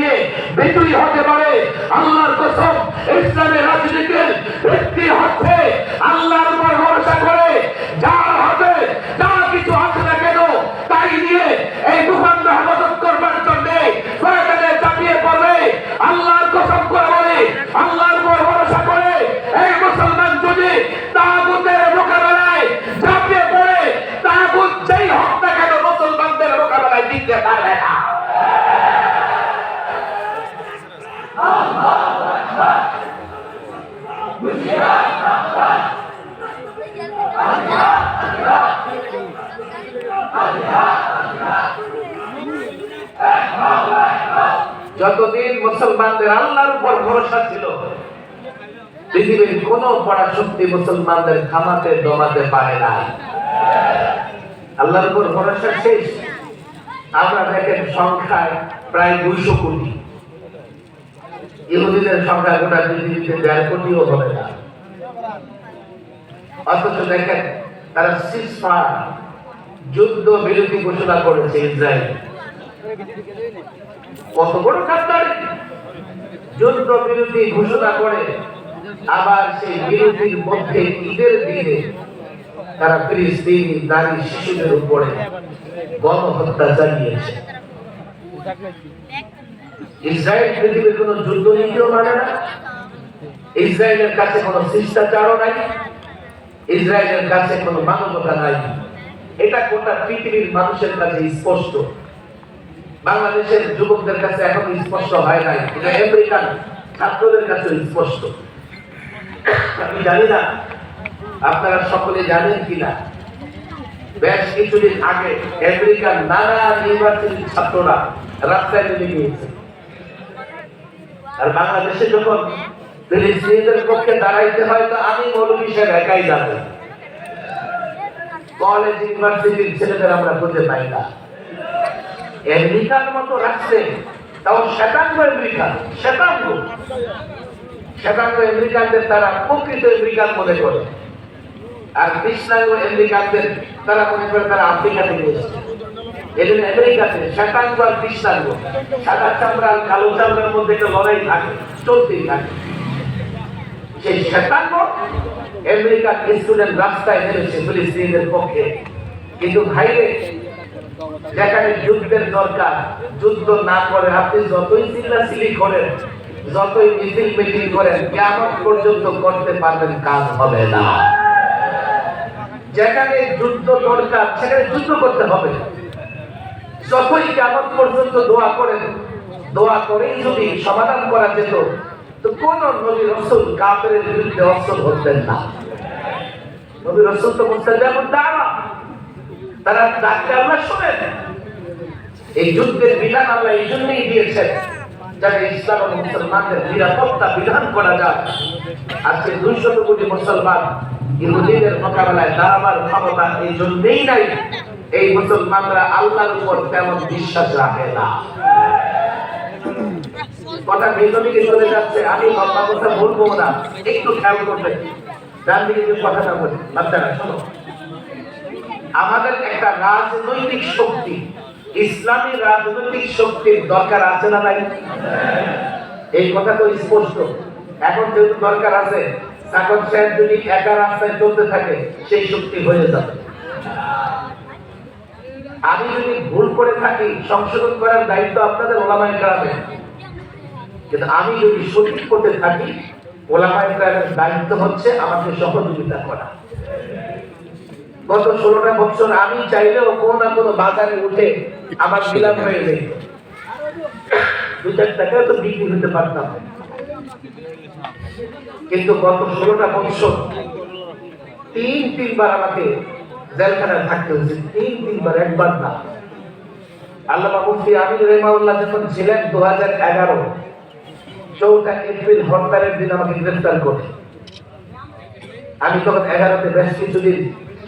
নিয়ে বিজয়ী হতে পারে। আল্লাহর কসম, ইসলামের রাজনীতির ভিত্তি হচ্ছে আল্লাহর উপর ভরসা করে যার হাতে যা কিছু আছে না কেন তাই নিয়ে এই ভূখণ্ড হেফাজত করবার জন্য প্রয়োজনে চাপিয়ে পড়বে। আল্লাহর কসম করে বলে, আল্লাহর উপর ভরসা করে এই মুসলমান যদি তাগুতের মোকাবেলায় ঝাঁপিয়ে পড়ে, তাগুত যেই হোক না কেন মুসলমানদের মোকাবেলায় টিকতে পারবে না। যতদিন মুসলমানদের আল্লাহর উপর ভরসা ছিল, পৃথিবীর কোন বড় শক্তি মুসলমানদের থামাতে দমাতে পারে না। আল্লাহর উপর ভরসা শেষ। আমরা দেখেন সংখ্যায় প্রায় 200 কোটি, ইহুদিদের সংখ্যা গোটা পৃথিবীতে 1.5 কোটিও হবে না। অথচ দেখেন তারা সিজফায়ার যুদ্ধ বিরতি ঘোষণা করেছে ইসরায়েল। কত বড় গাদ্দারি! যুদ্ধ বিরতি ঘোষণা করে আবার সেই বিরতির মধ্যে ঈদের দিনে তারা ফিলিস্তিনি নারী শিশুদের উপরে গণহত্যা চালিয়েছে। ইসরায়েল পৃথিবীর কোন যুদ্ধ নীতিও মানে না, ইসরায়েলের কাছে কোন শিষ্টাচারও নাই, ইসরায়েলের কাছে কোন মানবতা নাই। এটা গোটা পৃথিবীর মানুষের কাছে স্পষ্ট। বাংলাদেশের যুবকদের কাছে এখন স্পষ্ট হয় নাই, এটা আমেরিকান ছাত্রদের কাছে স্পষ্ট। আমি জানি না আপনারা সকলে জানেন কিনা, বেশ কিছুদিন আগে আমেরিকার নানা ইউনিভার্সিটির ছাত্ররা রাস্তায় নেমে গিয়েছে। আর বাংলাদেশে যখন ফিলিস্তিনিদের পক্ষে দাঁড়াইতে হয়, তো আমি মৌলভী সাহেব একাই যাবো। কলেজ ইউনিভার্সিটির ছেলেদের আমরা খুঁজে পাই না। আমেরিকার মতো রাষ্ট্রে, তাও শ্বেতাঙ্গ আমেরিকা, শ্বেতাঙ্গ আমেরিকানদের তারা প্রকৃত আমেরিকান মনে করে, আর কৃষ্ণাঙ্গ আমেরিকানদের তারা মনে করে তারা আফ্রিকা থেকে এসেছে। এজন্য আমেরিকাতে শ্বেতাঙ্গ আর কৃষ্ণাঙ্গ, সাদা চামড়া আর কালো চামড়ার মধ্যে একটা লড়াই থাকে, চলতেই থাকে। সেই শ্বেতাঙ্গ আমেরিকার স্টুডেন্ট রাস্তায় নেমেছে ফিলিস্তিনিদের পক্ষে। কিন্তু ভাইরে, যেখানে যুদ্ধের দরকার, যুদ্ধ না করে আপনি যতই চিল্লাচিল্লি করেন, যতই মিছিল মিটিং করেন, কিয়ামত পর্যন্ত করতে পারবেন, কাজ হবে না। যেখানে যুদ্ধ দরকার সেখানে যুদ্ধ করতে হবে। যতই কিয়ামত পর্যন্ত দোয়া করেন, দোয়া করেই যদি সমাধান করা যেত, তো কোন নবী রাসূল কাফেরের বিরুদ্ধে অস্ত্র ধরতেন না। নবী রাসূল তো মুস্তাজাবুদ দাওয়া, তারা ডাকতে আল্লাহ শোনেন। এই যুদ্ধের বিধান আল্লাহ এই জন্যই দিয়েছেন যাতে ইসলাম ও মুসলমানদের নিরাপত্তা বিধান করা যায়। আজকে 200 কোটি মুসলমান ইহুদিদের মোকাবেলায় দাঁড়াবার ক্ষমতা এই জন্যই নাই, এই মুসলমানরা আল্লাহর উপর তেমন বিশ্বাস রাখে না। কথা বিজমিকে চলে যাচ্ছে, আমি লম্বা কথা বলবো না, একটু খেয়াল করবেন। ডান দিকে যে কথাটা বলি, বাচ্চারা শোনো। আমাদের একটা রাজনৈতিক শক্তি, ইসলামী রাজনৈতিক শক্তির দরকার আছে না নাই? এই কথা তো স্পষ্ট। এখন যেহেতু দরকার আছে, সাকত সাহেব যদি একা রাস্তায় চলতে থাকে, সেই শক্তি হয়ে যাবে। আমি যদি ভুল করে থাকি, সংশোধন করার দায়িত্ব আপনাদের ওলামায়ে কেরামের। কিন্তু আমি যদি সঠিক পথে থাকি, ওলামায়ে কেরামের দায়িত্ব হচ্ছে আমাকে সহযোগিতা করা। গত 16টা বছর আমি চাইলেও কোনো না কোনো বাজারে উঠে আমার নিলাম হয়ে যেত, 2-4 টাকা তো বিক্রি হতে পারতাম। কিন্তু গত 16টা বছর 3 বার আমাকে জেলখানায় থাকতে হয়েছে। 3 বার, একবার না। আল্লামা মুফতি আমির রহিমাহুল্লাহ যখন ছিলেন 2011 4 এপ্রিল হরতালের দিন আমাকে গ্রেফতার করে। আমি তখন 11তে বেশ কিছুদিন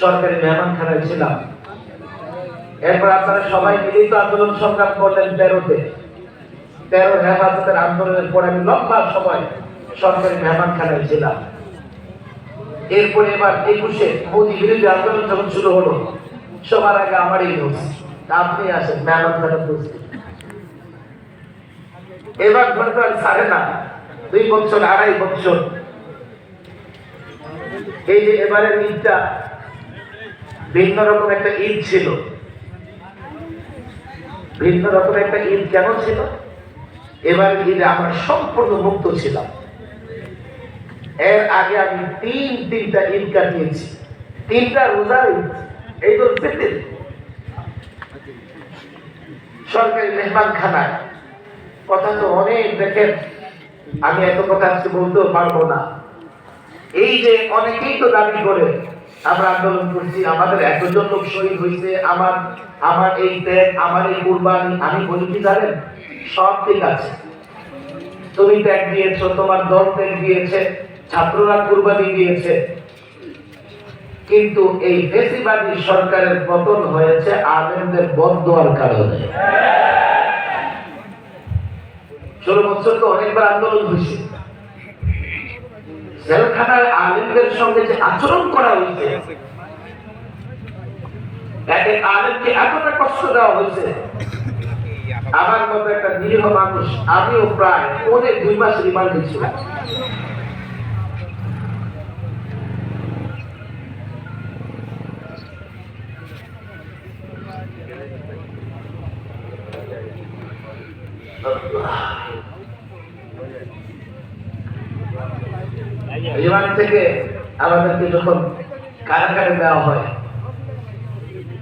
সরকারি মেহমানখানায় ছিলাম। এরপর আপনারা সবাই মিলিত আন্দোলন সংগ্রাম করলেন 13তে। 13 হেফাজতের আন্দোলনের পর আমি লম্বা সময় সরকারি মেহমানখানায় ছিলাম। এরপরে এবার 21-এ মোদী বিরোধী আন্দোলন যখন শুরু হলো, সবার আগে আমারই নিউজ, আপনি আসেন মেহমানখানা উপস্থিত। এবার ধরে তো আর ছাড়ে না, 2 বছর 2.5 বছর। এই যে এবারের ঈদটা ভিন্ন রকম একটা ঈদ ছিল। ভিন্ন রকম একটা ঈদ কেন ছিল? এবার ঈদে আমরা সম্পূর্ণ মুক্ত ছিলাম। এর আগে আমি তিনটা ঈদ কাটিয়েছি, 3টা রোজার ঈদ, এই তো সরকারি মেহমানখানায়। কথা তো অনেক, দেখেন আমি এত কথা আজকে বলতেও পারবো না। এই যে অনেকেই তো দাবি করে আমরা আন্দোলন করছি, আমাদের এতজন লোক শহীদ হয়েছে, আমার এই ত্যাগ, আমার এই কুরবানি। আমি বলি কি জানেন, সব ঠিক আছে, তুমি ত্যাগ দিয়েছো, তোমার দল ত্যাগ দিয়েছে, ছাত্ররা কুরবানি দিয়েছে, কিন্তু এই ফ্যাসিবাদী সরকারের পতন হয়েছে আলেমদের বদদোয়ার কারণে। 16 বছর তো অনেকবার আন্দোলন হয়েছে। জেলখানায় আলেমদের সঙ্গে যে আচরণ করা হয়েছে, এক আলেমকে এতটা কষ্ট দেওয়া হয়েছে। আমার মতো একটা নিরীহ মানুষ, আমিও প্রায় 2 মাস রিমান্ডে ছিলাম। রিমান্ড থেকে আমাদেরকে যখন কারাগারে দেওয়া হয়,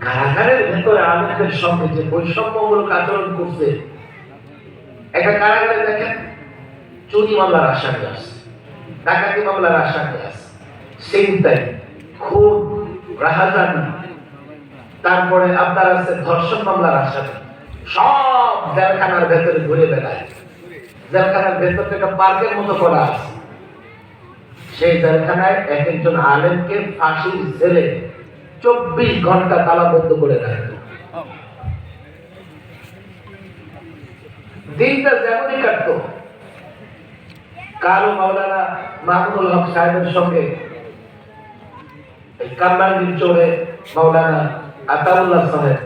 কারাগারের ভেতরে আলেমদের সঙ্গে যে বৈষম্যমূলক আচরণ করছে, একটা কারাগারে দেখেন চুরি মামলার আসামি আছে, ডাকাতি মামলার আসামি আছে, ছিনতাই, খুন, রাহাজানি, তারপরে আপনার আছে ধর্ষণ মামলার আসামি, সব জেলখানার ভেতরে ঘুরে বেড়ায়। জেলখানার ভেতর থেকে পার্কের মতো করা আছে। সেই জেলখানায় একজন আলেমকে ফাঁসির জেলে 24 ঘন্টা তালাবদ্ধ করে রাখত। দিনটা যেমনই কাটতো। কারো মাওলানা মাহমুদুল হক সাহেবের সঙ্গে কামরাঙ্গীর চোরে মাওলানা আতাউল্লাহ সাহেব,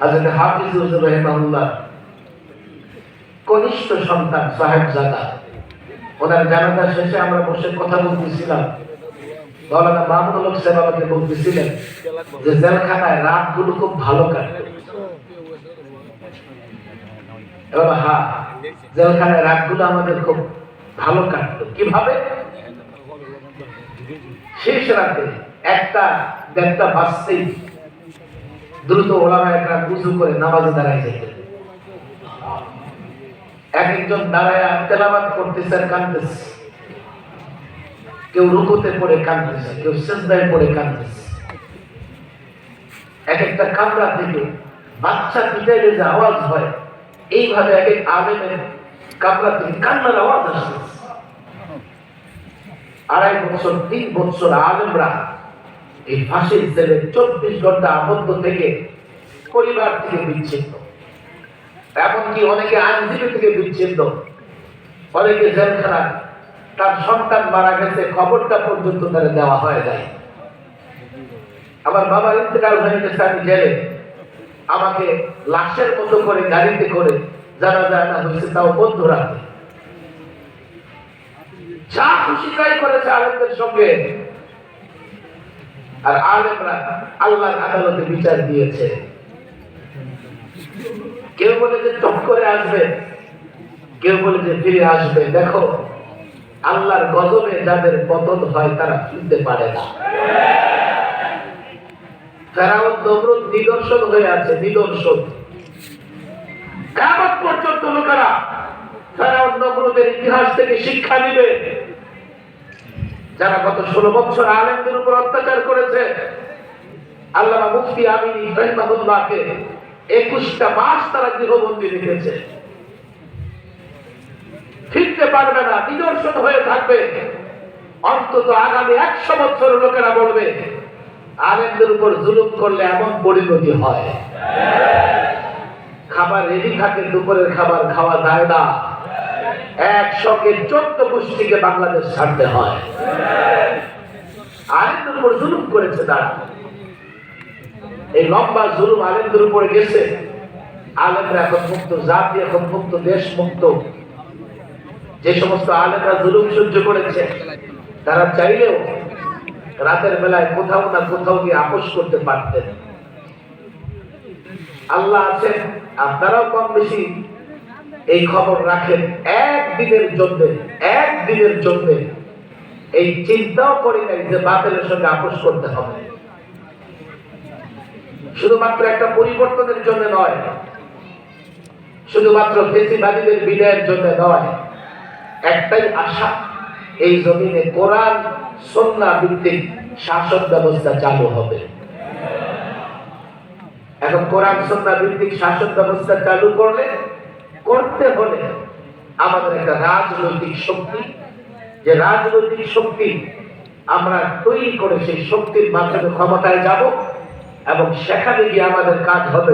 হযরত হাফিজ হুজুর রাহিমাহুল্লাহ কনিষ্ঠ সন্তান সাহেবজাদা, ওনার জানাজা শেষে আমরা বসে কথা বলতেছিলাম। মাওলানা মাহমুদুল হক সাহেব আমাকে বলতেছিলেন যে জেলখানায় রাতগুলো খুব ভালো কাটতো। এবার হ্যাঁ, জেলখানায় রাতগুলো আমাদের খুব ভালো কাটতো। কিভাবে? শেষ রাতে 1টা বাজতেই দ্রুত ওলামা একরাম ওযু করে নামাজে দাঁড়ায় যেতেন। একজন দাঁড়ায় তেলাওয়াত করতেছে, কাঁদতেছে, কেউ রুকুতে পড়ে কাঁদতেছে, কেউ সিজদায় পড়ে কাঁদতেছে। একটা কামরা থেকে বাচ্চা পিটাইলে যে আওয়াজ হয়, এইভাবে এক আলেমের কামরা থেকে কান্নার আওয়াজ আসতেছে। 2.5 বছর 3 বছর আলেমরা এই ফাঁসির জেলে 24 ঘন্টা আবদ্ধ থেকে পরিবার থেকে বিচ্ছিন্ন, এমনকি অনেকে আইনজীবী থেকে বিচ্ছিন্ন, অনেকে জেলখানায় তার সন্তান মারা গেছে খবরটা পর্যন্ত তারা দেওয়া হয় নাই। আমার বাবার ইন্তেকাল হয়ে গেছে, আমি জেলে, আমাকে লাশের মতো করে গাড়িতে করে জানাজা আনা হয়েছে, তাও বন্ধ রাখে। যা খুশি তাই করেছে আলেমদের সঙ্গে। আর আলেমরা আল্লাহর আদালতে বিচার দিয়েছে। কেউ বলে যে টপ করে আসবে, কেউ বলে যে ফিরে আসবে। দেখো, আল্লাহর গজবে যাদের পতন হয় তারা ফিরতে পারে না। ফেরাউন নমরুদ নিদর্শন হয়ে আছে, নিদর্শন। কিয়ামত পর্যন্ত লোকেরা ফেরাউন নমরুদের ইতিহাস থেকে শিক্ষা নিবে। যারা গত 16 বছর আলেমদের উপর অত্যাচার করেছে, আল্লামা মুফতি আমিন রাহিমাহুল্লাহকে 21টা মাস তারা গৃহবন্দী রেখেছে। ফিরতে পারবে না, নিদর্শন হয়ে থাকবে। অন্তত আগামী 100 বছর লোকেরা বলবে আলেমদের উপর জুলুম করলে এমন পরিণতি হয়। খাবার রেডি থাকে, দুপুরের খাবার খাওয়া যায় না, একসঙ্গে 14 গোষ্ঠীকে বাংলাদেশ ছাড়তে হয়। আলেমদের উপর জুলুম করেছে তারা। এই লম্বা জুলুম আলেমদের উপরে গেছে। আলেমরা এখন মুক্ত, জাতি এখন মুক্ত, দেশ মুক্ত। যে সমস্ত আলেমরা জুলুম সহ্য করেছে তারা চাইলেও রাতের বেলায় কোথাও না কোথাও গিয়ে আপোষ করতে পারতেন। আল্লাহ আছেন, আপনারাও কম বেশি এই খবর রাখেন। একদিনের জন্য এই চিন্তাও করি নাই যে বাতিলের সঙ্গে আপোষ করতে হবে। শুধুমাত্র একটা পরিবর্তনের জন্য নয়, শুধুমাত্র ফেসিবাদীদের বিদায়ের জন্য নয়, একটাই আশা, এই জমিনে কোরআন সুন্নাহ ভিত্তিক শাসন ব্যবস্থা চালু হবে। এখন কোরআন সুন্নাহ ভিত্তিক শাসন ব্যবস্থা চালু করতে হলে আমাদের একটা রাজনৈতিক শক্তি, যে রাজনৈতিক শক্তি আমরা তৈরি করে সেই শক্তির মাধ্যমে ক্ষমতায় যাব, এবং সেখানে গিয়ে আমাদের কাজ হবে